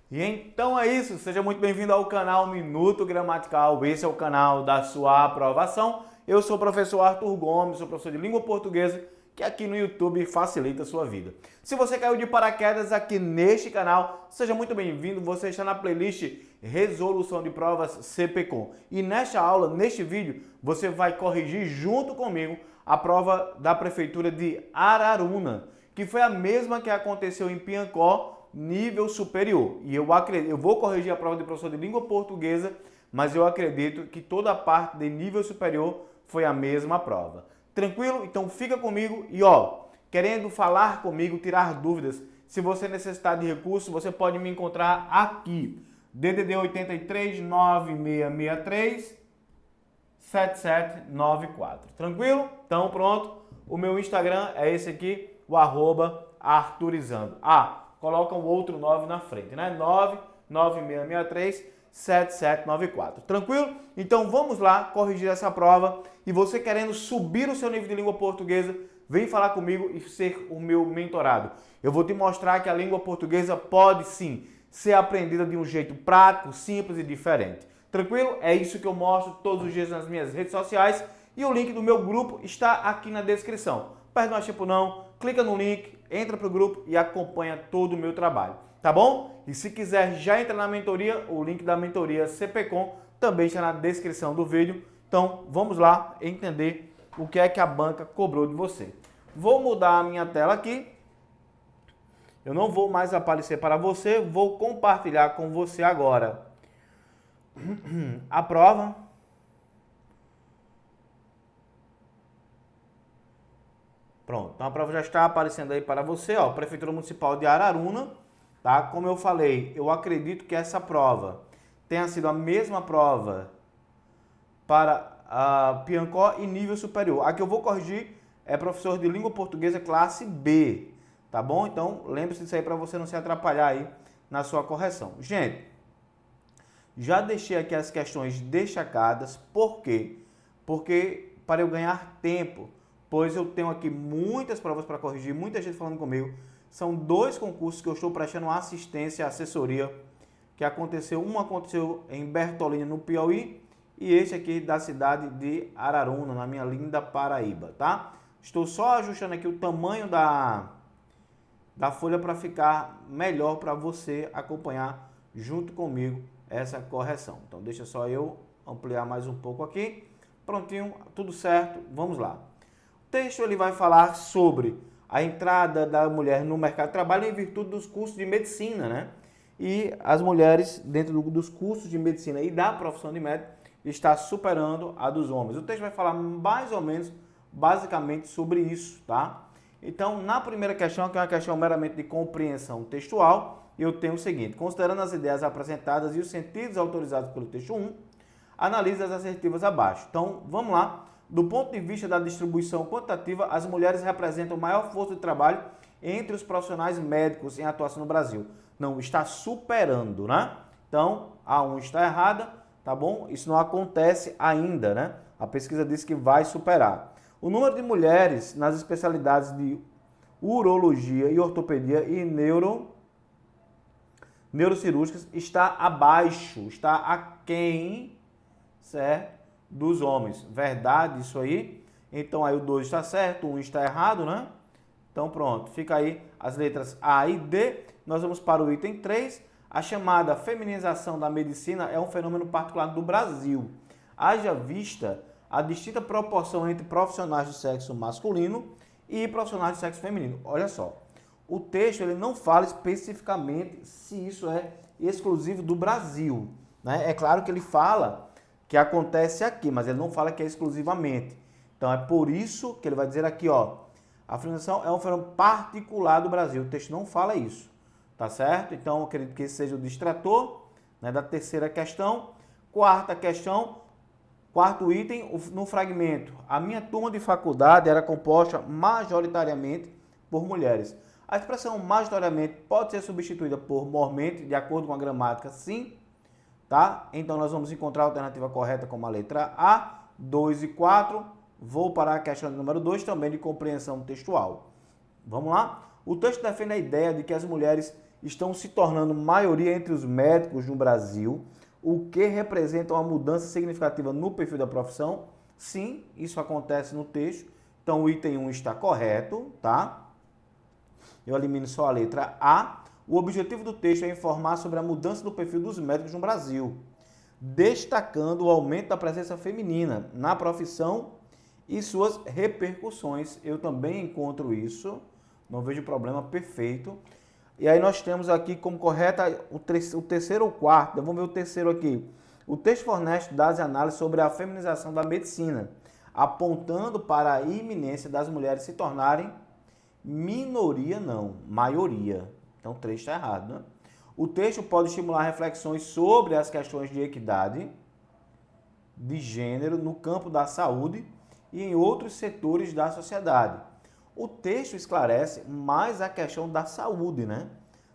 E então é isso, seja muito bem-vindo ao canal Minuto Gramatical, esse é o canal da sua aprovação. Eu sou o professor Arthur Gomes, sou professor de língua portuguesa, que aqui no YouTube facilita a sua vida. Se você caiu de paraquedas aqui neste canal, seja muito bem-vindo, você está na playlist Resolução de Provas CPCOM. E nesta aula, neste vídeo, você vai corrigir junto comigo a prova da Prefeitura de Araruna, que foi a mesma que aconteceu em Piancó, nível superior. E eu vou corrigir a prova de professor de língua portuguesa, mas eu acredito que toda a parte de nível superior foi a mesma prova. Tranquilo? Então fica comigo e querendo falar comigo, tirar dúvidas, se você necessitar de recurso, você pode me encontrar aqui. DDD 83 9663 7794. Tranquilo? Então pronto. O meu Instagram é esse aqui, o @arturizando. Coloca um outro 9 na frente, né? 99663-7794. Tranquilo? Então vamos lá corrigir essa prova. E você querendo subir o seu nível de língua portuguesa, vem falar comigo e ser o meu mentorado. Eu vou te mostrar que a língua portuguesa pode sim ser aprendida de um jeito prático, simples e diferente. Tranquilo? É isso que eu mostro todos os dias nas minhas redes sociais. E o link do meu grupo está aqui na descrição. Perde mais tempo não, clica no link, entra para o grupo e acompanha todo o meu trabalho, tá bom? E se quiser já entrar na mentoria, o link da mentoria CPCOM também está na descrição do vídeo. Então vamos lá entender o que é que a banca cobrou de você. Vou mudar a minha tela aqui. Eu não vou mais aparecer para você, vou compartilhar com você agora a prova. Pronto, então a prova já está aparecendo aí para você, Prefeitura Municipal de Araruna, tá? Como eu falei, eu acredito que essa prova tenha sido a mesma prova para a Piancó e nível superior. A que eu vou corrigir é professor de língua portuguesa classe B, tá bom? Então, lembre-se disso aí para você não se atrapalhar aí na sua correção. Gente, já deixei aqui as questões destacadas, por quê? Porque para eu ganhar tempo, pois eu tenho aqui muitas provas para corrigir, muita gente falando comigo. São 2 concursos que eu estou prestando assistência, assessoria, que aconteceu. Um aconteceu em Bertolina, no Piauí, e esse aqui da cidade de Araruna, na minha linda Paraíba, tá? Estou só ajustando aqui o tamanho da folha para ficar melhor para você acompanhar junto comigo essa correção. Então deixa só eu ampliar mais um pouco aqui. Prontinho, tudo certo, vamos lá. O texto ele vai falar sobre a entrada da mulher no mercado de trabalho em virtude dos cursos de medicina, né? E as mulheres, dentro dos cursos de medicina e da profissão de médico, está superando a dos homens. O texto vai falar mais ou menos, basicamente, sobre isso, tá? Então, na primeira questão, que é uma questão meramente de compreensão textual, eu tenho o seguinte: considerando as ideias apresentadas e os sentidos autorizados pelo texto 1, analise as assertivas abaixo. Então, vamos lá. Do ponto de vista da distribuição quantitativa, as mulheres representam maior força de trabalho entre os profissionais médicos em atuação no Brasil. Não, está superando, né? Então, a 1 está errada, tá bom? Isso não acontece ainda, né? A pesquisa diz que vai superar. O número de mulheres nas especialidades de urologia e ortopedia e neurocirúrgicas está abaixo, está aquém, certo? Dos homens. Verdade isso aí? Então aí o 2 está certo, o 1 está errado, né? Então pronto, fica aí as letras A e D. Nós vamos para o item 3. A chamada feminização da medicina é um fenômeno particular do Brasil. Haja vista a distinta proporção entre profissionais do sexo masculino e profissionais do sexo feminino. Olha só, o texto ele não fala especificamente se isso é exclusivo do Brasil, né? É claro que ele fala que acontece aqui, mas ele não fala que é exclusivamente. Então é por isso que ele vai dizer aqui, a feminização é um fenômeno particular do Brasil. O texto não fala isso, tá certo? Então eu acredito que esse seja o distrator, né, da terceira questão. Quarta questão, quarto item, no fragmento. A minha turma de faculdade era composta majoritariamente por mulheres. A expressão majoritariamente pode ser substituída por mormente, de acordo com a gramática, sim. Tá? Então nós vamos encontrar a alternativa correta como a letra A, 2 e 4. Vou para a questão número 2, também de compreensão textual. Vamos lá? O texto defende a ideia de que as mulheres estão se tornando maioria entre os médicos no Brasil, o que representa uma mudança significativa no perfil da profissão? Sim, isso acontece no texto. Então, o item 1 está correto, tá? Eu elimino só a letra A. O objetivo do texto é informar sobre a mudança do perfil dos médicos no Brasil, destacando o aumento da presença feminina na profissão e suas repercussões. Eu também encontro isso, não vejo problema, perfeito. E aí nós temos aqui como correta o terceiro ou quarto, vamos ver o terceiro aqui. O texto fornece dados e análises sobre a feminização da medicina, apontando para a iminência das mulheres se tornarem minoria, não, maioria. Então, 3 está errado, né? O texto pode estimular reflexões sobre as questões de equidade, de gênero, no campo da saúde e em outros setores da sociedade. O texto esclarece mais a questão da saúde, né?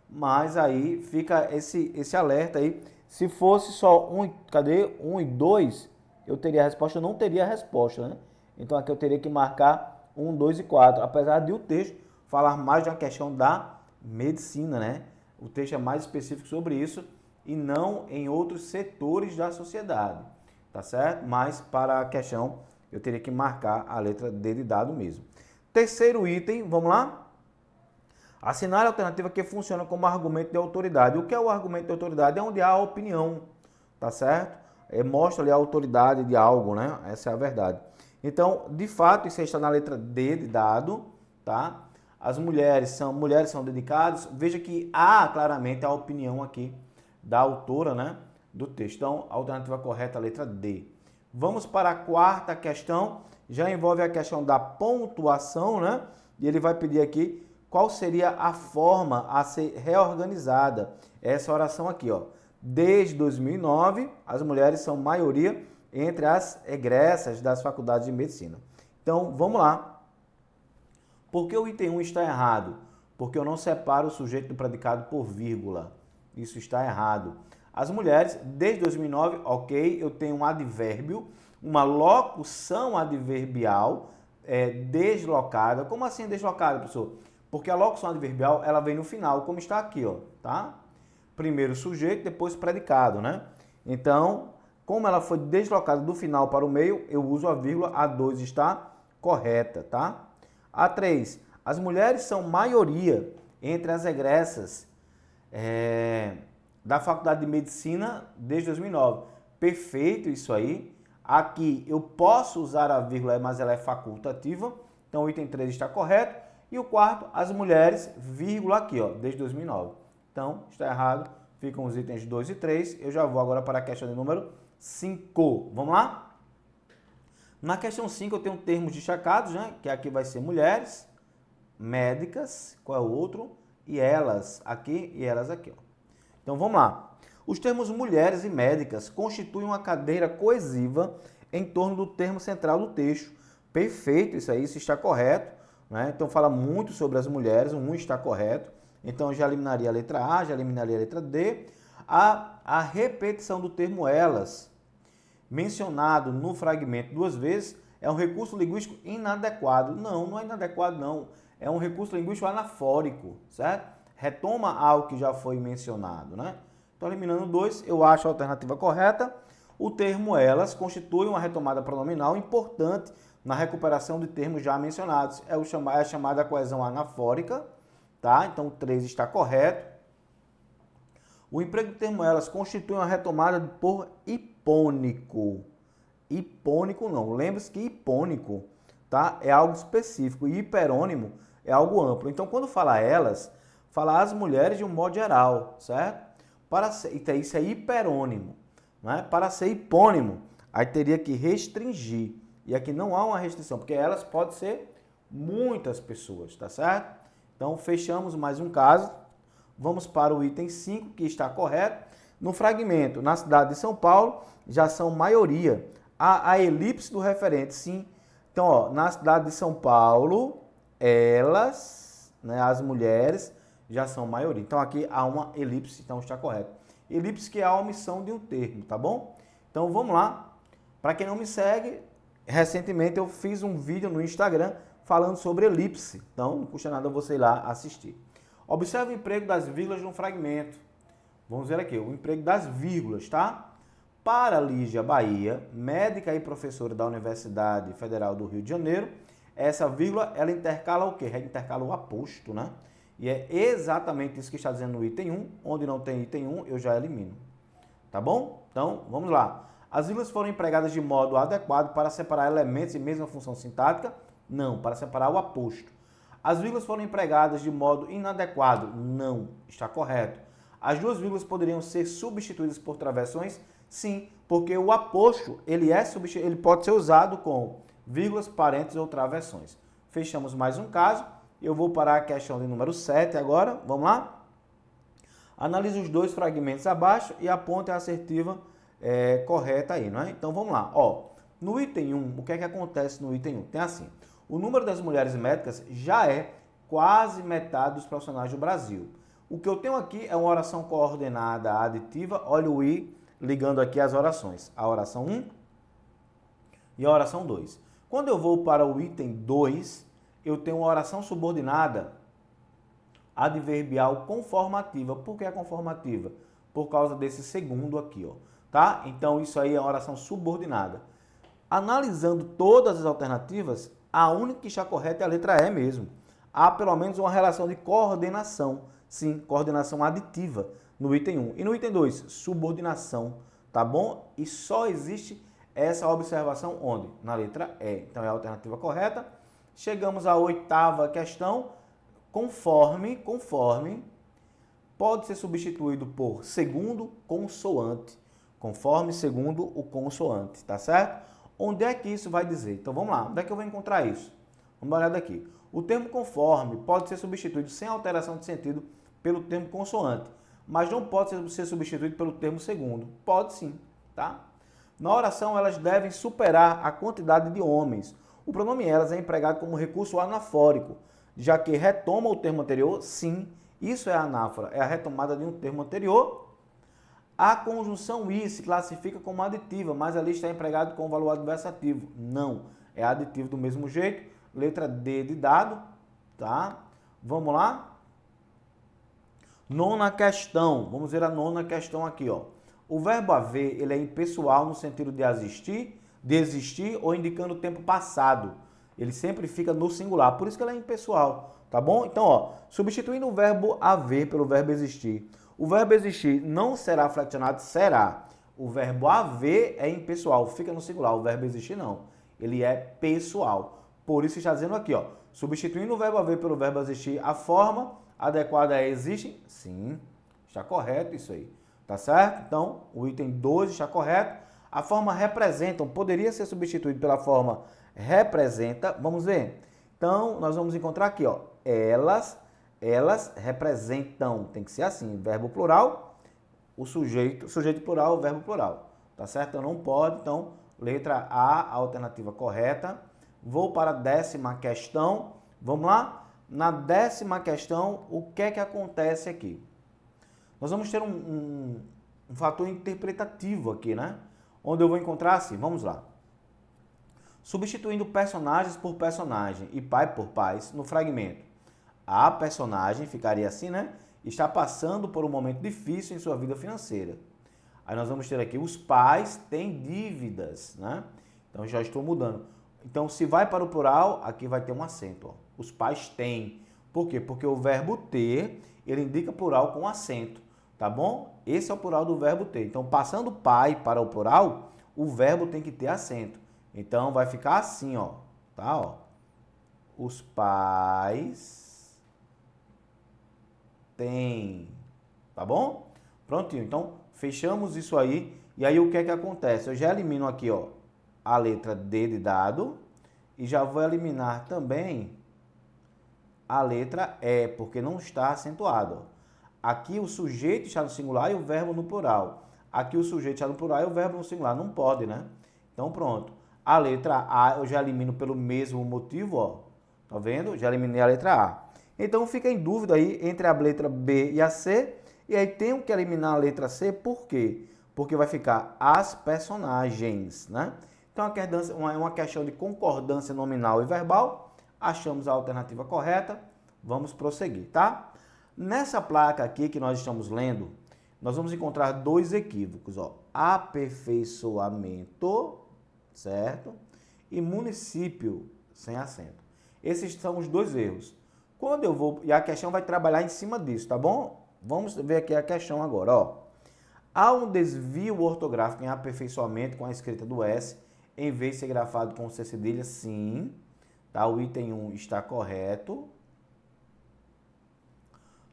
Mas aí fica esse alerta aí. Se fosse só 1 e 2, eu teria a resposta, eu não teria a resposta, né? Então aqui eu teria que marcar 1, 2 e 4, apesar de o texto falar mais da questão da medicina, né? O texto é mais específico sobre isso e não em outros setores da sociedade, tá certo? Mas para a questão eu teria que marcar a letra D de dado mesmo. Terceiro item, vamos lá? Assinale a alternativa que funciona como argumento de autoridade. O que é o argumento de autoridade? É onde há a opinião, tá certo? Mostra ali a autoridade de algo, né? Essa é a verdade. Então, de fato, isso está na letra D de dado, tá? As mulheres são dedicadas. Veja que há claramente a opinião aqui da autora, né, do texto. Então, a alternativa correta é a letra D. Vamos para a quarta questão. Já envolve a questão da pontuação, né? E ele vai pedir aqui qual seria a forma a ser reorganizada. Essa oração aqui, ó. Desde 2009, as mulheres são maioria entre as egressas das faculdades de medicina. Então, vamos lá. Por que o item 1 está errado? Porque eu não separo o sujeito do predicado por vírgula. Isso está errado. As mulheres, desde 2009, ok, eu tenho um advérbio, uma locução adverbial deslocada. Como assim deslocada, professor? Porque a locução adverbial, ela vem no final, como está aqui, ó, tá? Primeiro sujeito, depois predicado, né? Então, como ela foi deslocada do final para o meio, eu uso a vírgula, a 2 está correta, tá? A 3, as mulheres são maioria entre as egressas da Faculdade de Medicina desde 2009. Perfeito isso aí. Aqui eu posso usar a vírgula, mas ela é facultativa. Então o item 3 está correto. E o quarto, as mulheres, vírgula aqui, ó, desde 2009. Então está errado. Ficam os itens 2 e 3. Eu já vou agora para a questão de número 5. Vamos lá? Na questão 5 eu tenho termos destacados, né? Que aqui vai ser mulheres, médicas, qual é o outro? E elas aqui e elas aqui, ó. Então vamos lá. Os termos mulheres e médicas constituem uma cadeira coesiva em torno do termo central do texto. Perfeito, isso está correto, né? Então fala muito sobre as mulheres, o 1 está correto. Então eu já eliminaria a letra A, já eliminaria a letra D. A repetição do termo elas, mencionado no fragmento 2 vezes, é um recurso linguístico inadequado. Não, não é inadequado não. É um recurso linguístico anafórico, certo? Retoma algo que já foi mencionado, né? Então, eliminando 2, eu acho a alternativa correta. O termo elas constitui uma retomada pronominal importante na recuperação de termos já mencionados. É a chamada coesão anafórica, tá? Então, o 3 está correto. O emprego do termo elas constitui uma retomada por hipônico. Hipônico não. Lembre-se que hipônico, tá? É algo específico e hiperônimo é algo amplo. Então, quando fala elas, fala as mulheres de um modo geral, certo? Então, isso é hiperônimo, né? Para ser hipônimo, aí teria que restringir. E aqui não há uma restrição, porque elas podem ser muitas pessoas, tá certo? Então, fechamos mais um caso. Vamos para o item 5, que está correto. No fragmento, na cidade de São Paulo, já são maioria. A elipse do referente, sim. Então, ó, na cidade de São Paulo, elas, né, as mulheres, já são maioria. Então, aqui há uma elipse, então está correto. Elipse que é a omissão de um termo, tá bom? Então, vamos lá. Para quem não me segue, recentemente eu fiz um vídeo no Instagram falando sobre elipse. Então, não custa nada você ir lá assistir. Observe o emprego das vírgulas no fragmento. Vamos ver aqui, o emprego das vírgulas, tá? Para Lígia Bahia, médica e professora da Universidade Federal do Rio de Janeiro, essa vírgula, ela intercala o quê? Ela intercala o aposto, né? E é exatamente isso que está dizendo no item 1, onde não tem item 1, eu já elimino. Tá bom? Então, vamos lá. As vírgulas foram empregadas de modo adequado para separar elementos de mesma função sintática? Não, para separar o aposto. As vírgulas foram empregadas de modo inadequado? Não, está correto. As duas vírgulas poderiam ser substituídas por travessões? Sim, porque o aposto ele pode ser usado com vírgulas, parênteses ou travessões. Fechamos mais um caso. Eu vou para a questão de número 7 agora. Vamos lá? Analise os dois fragmentos abaixo e aponte a assertiva correta aí, não é? Então vamos lá. Ó, no item 1, o que é que acontece no item 1? Tem assim, o número das mulheres médicas já é quase metade dos profissionais do Brasil. O que eu tenho aqui é uma oração coordenada aditiva. Olha o i ligando aqui as orações. A oração 1 e a oração 2. Quando eu vou para o item 2, eu tenho uma oração subordinada adverbial conformativa. Por que é conformativa? Por causa desse segundo aqui, ó. Tá? Então, isso aí é uma oração subordinada. Analisando todas as alternativas, a única que está correta é a letra E mesmo. Há pelo menos uma relação de coordenação. Sim, coordenação aditiva no item 1. E no item 2, subordinação, tá bom? E só existe essa observação onde? Na letra E. Então, é a alternativa correta. Chegamos à 8ª questão. Conforme pode ser substituído por segundo consoante. Conforme segundo o consoante, tá certo? Onde é que isso vai dizer? Então vamos lá, onde é que eu vou encontrar isso? Vamos dar uma olhada aqui. O termo conforme pode ser substituído sem alteração de sentido pelo termo consoante, mas não pode ser substituído pelo termo segundo. Pode sim, tá? Na oração, elas devem superar a quantidade de homens. O pronome elas é empregado como recurso anafórico, já que retoma o termo anterior. Sim, isso é anáfora, é a retomada de um termo anterior. A conjunção i se classifica como aditiva, mas ali está empregado com o valor adversativo. Não, é aditivo do mesmo jeito. Letra D de dado, tá? Vamos lá? 9ª questão. Vamos ver a 9ª questão aqui, ó. O verbo haver, ele é impessoal no sentido de existir ou indicando o tempo passado. Ele sempre fica no singular, por isso que ele é impessoal, tá bom? Então, ó, substituindo o verbo haver pelo verbo existir. O verbo existir não será flexionado, será. O verbo haver é impessoal, fica no singular. O verbo existir não, ele é pessoal. Por isso está dizendo aqui, ó, substituindo o verbo haver pelo verbo existir, a forma adequada é existe? Sim, está correto isso aí, tá certo? Então, o item 2 está correto. A forma representam poderia ser substituído pela forma representa. Vamos ver? Então, nós vamos encontrar aqui, ó, elas representam, tem que ser assim, verbo plural, o sujeito plural, o verbo plural, tá certo? Então não pode, então letra A, a alternativa correta. Vou para a 10ª questão, vamos lá? Na 10ª questão, o que é que acontece aqui? Nós vamos ter um fator interpretativo aqui, né? Onde eu vou encontrar assim, vamos lá. Substituindo personagens por personagem e pai por pais no fragmento. A personagem, ficaria assim, né? Está passando por um momento difícil em sua vida financeira. Aí nós vamos ter aqui, os pais têm dívidas, né? Então já estou mudando. Então se vai para o plural, aqui vai ter um acento, ó. Os pais têm. Por quê? Porque o verbo ter, ele indica plural com acento, tá bom? Esse é o plural do verbo ter. Então passando pai para o plural, o verbo tem que ter acento. Então vai ficar assim, ó, tá? Ó. Os pais têm, tá bom? Prontinho. Então fechamos isso aí. E aí o que é que acontece? Eu já elimino aqui, ó, a letra D de dado e já vou eliminar também a letra E, porque não está acentuado, ó. Aqui o sujeito está no singular e o verbo no plural. Aqui o sujeito está no plural e o verbo no singular. Não pode, né? Então pronto. A letra A eu já elimino pelo mesmo motivo, ó. Tá vendo? Já eliminei a letra A. Então fica em dúvida aí entre a letra B e a C. E aí tenho que eliminar a letra C, por quê? Porque vai ficar as personagens, né? Então é uma questão de concordância nominal e verbal. Achamos a alternativa correta. Vamos prosseguir, tá? Nessa placa aqui que nós estamos lendo, nós vamos encontrar dois equívocos, ó. Aperfeiçoamento, certo? E município, sem acento. Esses são os dois erros. Quando eu vou, e a questão vai trabalhar em cima disso, tá bom? Vamos ver aqui a questão agora, ó. Há um desvio ortográfico em aperfeiçoamento com a escrita do S, em vez de ser grafado com C cedilha, sim. Tá? O item 1 está correto.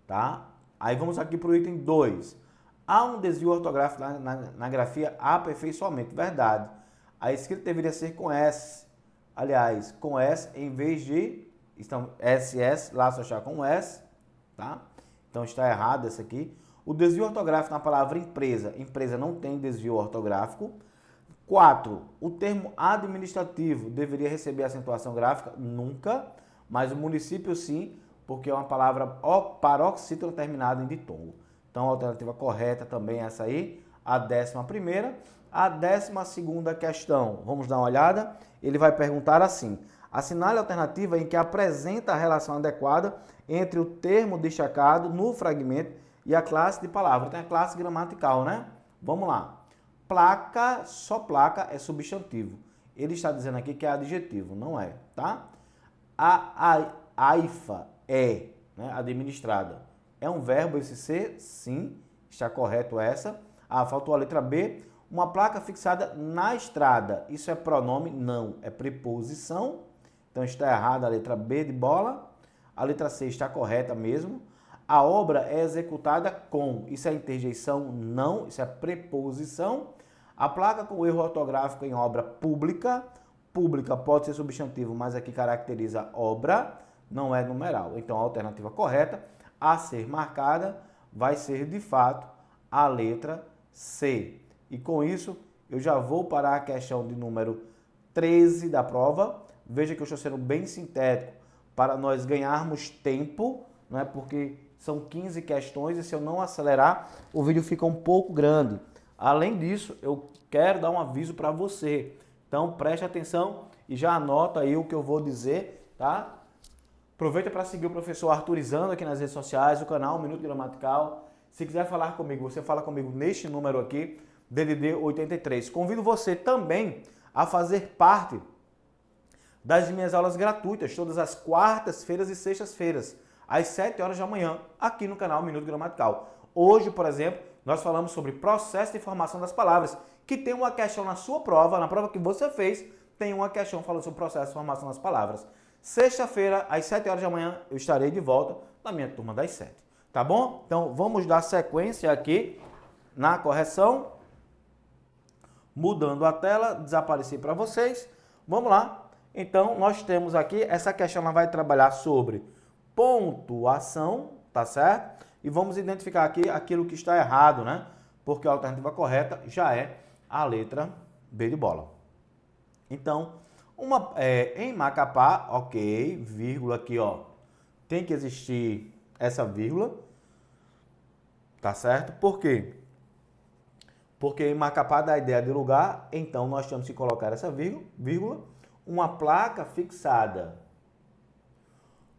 Tá? Aí vamos aqui para o item 2. Há um desvio ortográfico na grafia aperfeiçoamento. Verdade. A escrita deveria ser com S. Aliás, com S em vez de SS, lá só está com S. Tá? Então está errado esse aqui. O desvio ortográfico na palavra empresa. Empresa não tem desvio ortográfico. 4. O termo administrativo deveria receber acentuação gráfica? Nunca. Mas o município sim, porque é uma palavra paroxítona terminada em ditongo. Então a alternativa correta também é essa aí, a 11ª. A 12ª questão, vamos dar uma olhada. Ele vai perguntar assim: assinale a alternativa em que apresenta a relação adequada entre o termo destacado no fragmento e a classe de palavra. Tem a classe gramatical, né? Vamos lá. Placa, só placa é substantivo. Ele está dizendo aqui que é adjetivo, não é, tá? A AIFA é, né, administrada. É um verbo esse ser? Sim, está correto essa. Ah, faltou a letra B. Uma placa fixada na estrada. Isso é pronome? Não, é preposição. Então está errada a letra B de bola. A letra C está correta mesmo. A obra é executada com. Isso é interjeição? Não, isso é preposição. A placa com erro ortográfico em obra pública. Pública pode ser substantivo, mas aqui caracteriza obra, não é numeral. Então a alternativa correta a ser marcada vai ser de fato a letra C. E com isso eu já vou para a questão de número 13 da prova. Veja que eu estou sendo bem sintético para nós ganharmos tempo, né? Porque são 15 questões e se eu não acelerar, o vídeo fica um pouco grande. Além disso, eu quero dar um aviso para você. Então preste atenção e já anota aí o que eu vou dizer, tá? Aproveita para seguir o professor Arturizando aqui nas redes sociais, o canal Minuto Gramatical. Se quiser falar comigo, você fala comigo neste número aqui, DDD 83. Convido você também a fazer parte das minhas aulas gratuitas, todas as quartas-feiras e sextas-feiras, às 7 horas da manhã, aqui no canal Minuto Gramatical. Hoje, por exemplo, nós falamos sobre processo de formação das palavras, que tem uma questão na sua prova, na prova que você fez, tem uma questão falando sobre processo de formação das palavras. Sexta-feira, às 7 horas da manhã, eu estarei de volta na minha turma das 7. Tá bom? Então, vamos dar sequência aqui na correção. Mudando a tela, desapareci para vocês. Vamos lá. Então, nós temos aqui, essa questão ela vai trabalhar sobre pontuação, tá certo? E vamos identificar aqui aquilo que está errado, né? Porque a alternativa correta já é a letra B de bola. Então, em Macapá, ok, vírgula aqui, ó, tem que existir essa vírgula, tá certo? Por quê? Porque em Macapá dá a ideia de lugar, então nós temos que colocar essa vírgula, uma placa fixada.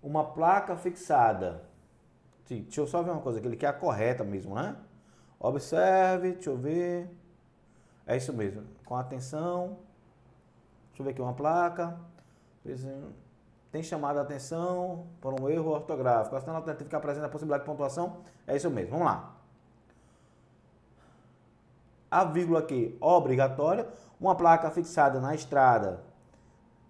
Uma placa fixada. Sim, deixa eu só ver uma coisa aqui, ele quer a correta mesmo, né? Observe, deixa eu ver. É isso mesmo, com atenção. Deixa eu ver aqui uma placa. Tem chamado a atenção por um erro ortográfico. A alternativa que apresenta a possibilidade de pontuação. É isso mesmo, vamos lá. A vírgula aqui, obrigatória. Uma placa fixada na estrada,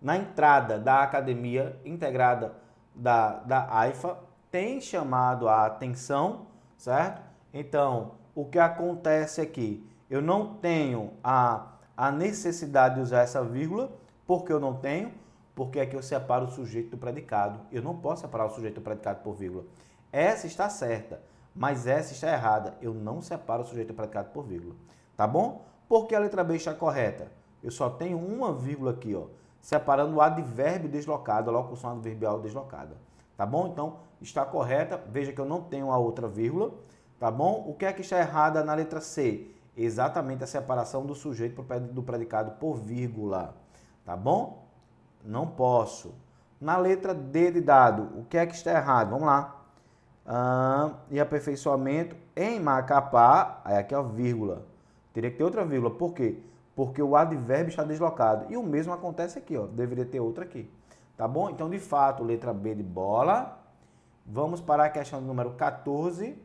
na entrada da academia integrada da AIFA, tem chamado a atenção, certo? Então, o que acontece aqui? Eu não tenho a necessidade de usar essa vírgula. Por que eu não tenho? Porque aqui eu separo o sujeito do predicado. Eu não posso separar o sujeito do predicado por vírgula. Essa está certa, mas essa está errada. Eu não separo o sujeito do predicado por vírgula. Tá bom? Porque a letra B está correta. Eu só tenho uma vírgula aqui, ó, separando o advérbio deslocado, a locução adverbial deslocada. Tá bom? Então, está correta. Veja que eu não tenho a outra vírgula. Tá bom? O que é que está errada na letra C? Exatamente a separação do sujeito do predicado por vírgula. Tá bom? Não posso. Na letra D de dado, o que é que está errado? Vamos lá. E aperfeiçoamento em Macapá, aí aqui é a vírgula. Teria que ter outra vírgula. Por quê? Porque o advérbio está deslocado. E o mesmo acontece aqui, ó. Deveria ter outra aqui. Tá bom? Então, de fato, letra B de bola. Vamos para a questão número 14,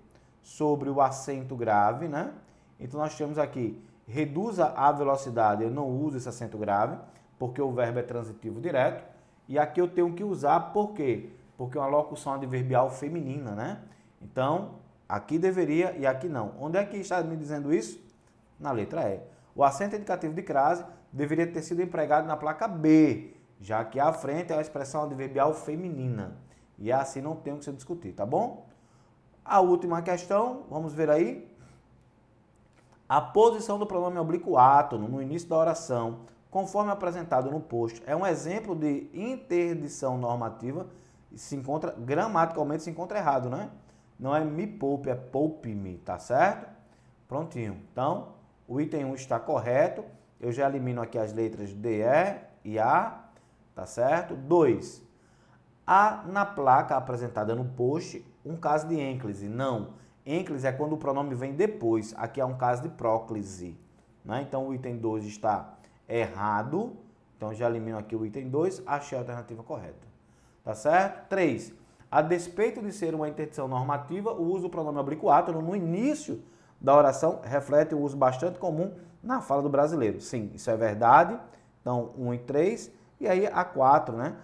sobre o acento grave, né? Então, nós temos aqui, reduza a velocidade. Eu não uso esse acento grave, porque o verbo é transitivo direto. E aqui eu tenho que usar, por quê? Porque é uma locução adverbial feminina, né? Então, aqui deveria e aqui não. Onde é que está me dizendo isso? Na letra E. O acento indicativo de crase deveria ter sido empregado na placa B, já que à frente é uma expressão adverbial feminina. E assim não tem o que se discutir, tá bom? A última questão, vamos ver aí. A posição do pronome oblíquo átono no início da oração, conforme apresentado no post, é um exemplo de interdição normativa e gramaticalmente se encontra errado, né? Não é me poupe, é poupe-me, tá certo? Prontinho. Então, o item 1 está correto. Eu já elimino aqui as letras D, E e A, tá certo? 2. Há na placa apresentada no post um caso de ênclise. Não. Ênclise é quando o pronome vem depois. Aqui é um caso de próclise, né? Então, o item 2 está errado. Então, já elimino aqui o item 2. Achei a alternativa correta. Tá certo? 3. A despeito de ser uma interdição normativa, o uso do pronome oblíquo átono no início da oração reflete o uso bastante comum na fala do brasileiro. Sim, isso é verdade. Então, 1 e 3. E aí, a 4, né?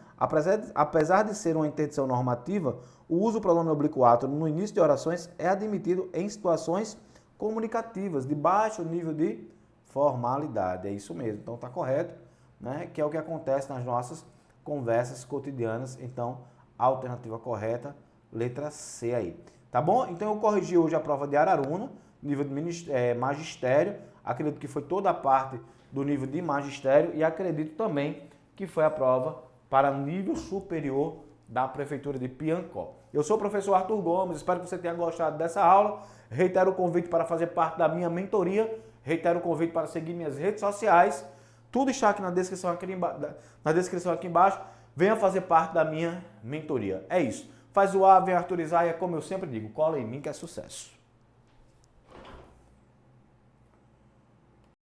Apesar de ser uma interdição normativa, o uso do pronome oblíquo átono no início de orações é admitido em situações comunicativas de baixo nível de formalidade. É isso mesmo. Então, está correto, né? Que é o que acontece nas nossas conversas cotidianas. Então, a alternativa correta, letra C aí. Tá bom? Então, eu corrigi hoje a prova de Araruna, nível de magistério. Acredito que foi toda a parte do nível de magistério e acredito também que foi a prova para nível superior da Prefeitura de Piancó. Eu sou o professor Arthur Gomes, espero que você tenha gostado dessa aula. Reitero o convite para fazer parte da minha mentoria, reitero o convite para seguir minhas redes sociais. Tudo está aqui na descrição aqui embaixo. Venha fazer parte da minha mentoria. É isso. Faz o A, vem arturizar e é como eu sempre digo, cola em mim que é sucesso.